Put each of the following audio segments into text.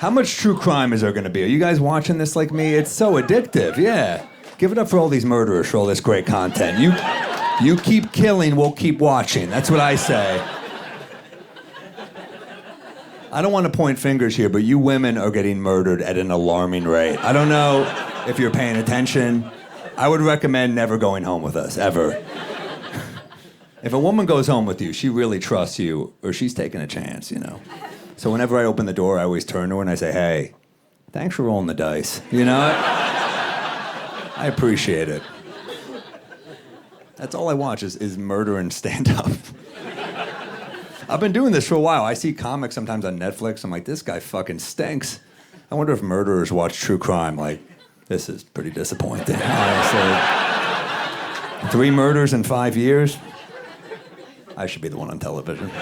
How much true crime is there going to be? Are you guys watching this like me? It's so addictive, yeah. Give it up for all these murderers for all this great content. You keep killing, we'll keep watching. That's what I say. I don't want to point fingers here, but you women are getting murdered at an alarming rate. I don't know if you're paying attention. I would recommend never going home with us, ever. If a woman goes home with you, she really trusts you, or she's taking a chance, you know. So whenever I open the door, I always turn to her and I say, hey, thanks for rolling the dice. You know, I appreciate it. That's all I watch is murder and stand-up. I've been doing this for a while. I see comics sometimes on Netflix. I'm like, this guy fucking stinks. I wonder if murderers watch true crime. Like, this is pretty disappointing. Honestly. 3 murders in 5 years? I should be the one on television.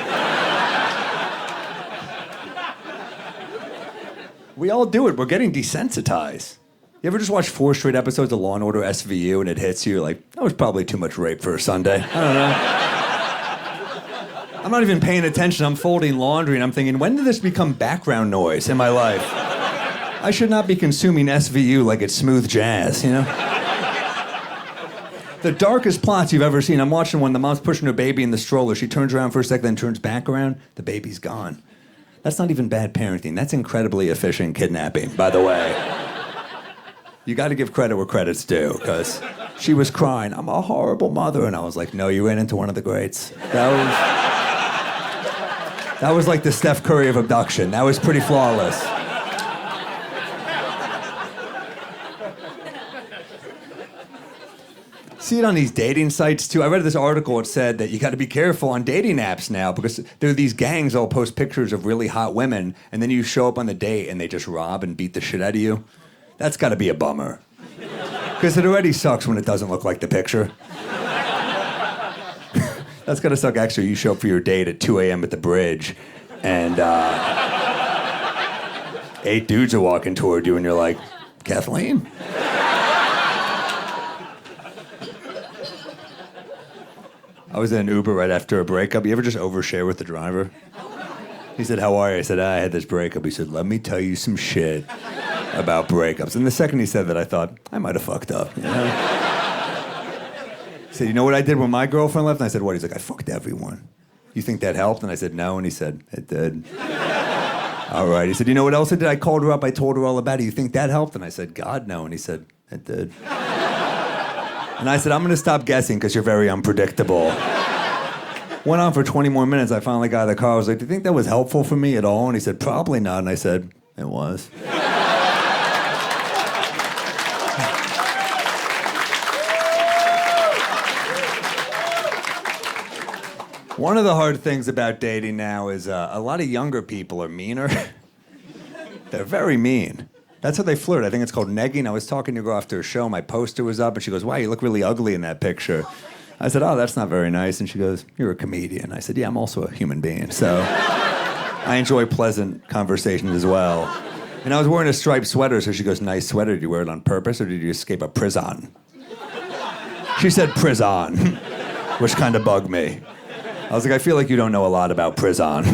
We all do it. We're getting desensitized. You ever just watch 4 straight episodes of Law & Order SVU and it hits you? Like, that was probably too much rape for a Sunday. I don't know. I'm not even paying attention. I'm folding laundry and I'm thinking, when did this become background noise in my life? I should not be consuming SVU like it's smooth jazz, you know? The darkest plots you've ever seen. I'm watching one, the mom's pushing her baby in the stroller. She turns around for a second, then turns back around. The baby's gone. That's not even bad parenting. That's incredibly efficient kidnapping, by the way. You got to give credit where credit's due, because she was crying, I'm a horrible mother. And I was like, no, you ran into one of the greats. That was like the Steph Curry of abduction. That was pretty flawless. See it on these dating sites too. I read this article. It said that you got to be careful on dating apps now because there are these gangs that'll post pictures of really hot women, and then you show up on the date and they just rob and beat the shit out of you. That's got to be a bummer, because it already sucks when it doesn't look like the picture. That's got to suck extra. You show up for your date at 2 a.m. at the bridge, and 8 dudes are walking toward you, and you're like, Kathleen? I was in an Uber right after a breakup. You ever just overshare with the driver? He said, how are you? I said, I had this breakup. He said, let me tell you some shit about breakups. And the second he said that, I thought, I might have fucked up. You know? He said, you know what I did when my girlfriend left? And I said, what? He's like, I fucked everyone. You think that helped? And I said, no. And he said, it did. All right. He said, you know what else I did? I called her up. I told her all about it. You think that helped? And I said, God, no. And he said, it did. And I said, I'm going to stop guessing because you're very unpredictable. Went on for 20 more minutes. I finally got out of the car. I was like, do you think that was helpful for me at all? And he said, probably not. And I said, it was. One of the hard things about dating now is a lot of younger people are meaner. They're very mean. That's how they flirt. I think it's called negging. I was talking to a girl after a show. My poster was up, and she goes, wow, you look really ugly in that picture. I said, oh, that's not very nice. And she goes, you're a comedian. I said, yeah, I'm also a human being. So I enjoy pleasant conversations as well. And I was wearing a striped sweater, so she goes, nice sweater. Did you wear it on purpose, or did you escape a prison? She said prison, which kind of bugged me. I was like, I feel like you don't know a lot about prison.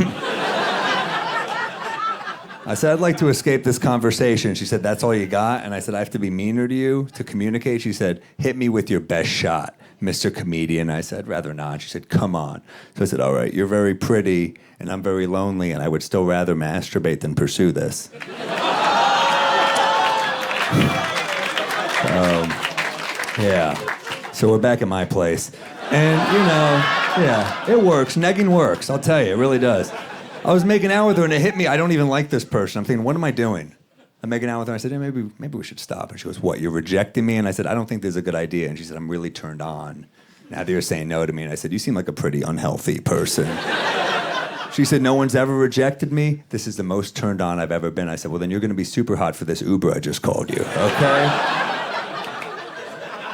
I said, I'd like to escape this conversation. She said, that's all you got? And I said, I have to be meaner to you to communicate? She said, hit me with your best shot, Mr. Comedian. I said, rather not. She said, come on. So I said, all right, you're very pretty, and I'm very lonely, and I would still rather masturbate than pursue this. Yeah. So we're back at my place. And, you know, yeah, it works. Negging works, I'll tell you, it really does. I was making out with her and it hit me. I don't even like this person. I'm thinking, what am I doing? I'm making out with her. I said, yeah, maybe we should stop. And she goes, what, you're rejecting me? And I said, I don't think this is a good idea. And she said, I'm really turned on now that you're saying no to me. And I said, you seem like a pretty unhealthy person. She said, no one's ever rejected me. This is the most turned on I've ever been. I said, well, then you're going to be super hot for this Uber I just called you, okay?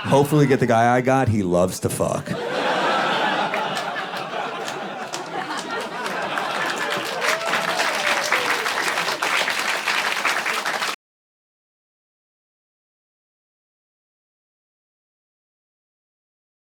Hopefully get the guy I got. He loves to fuck.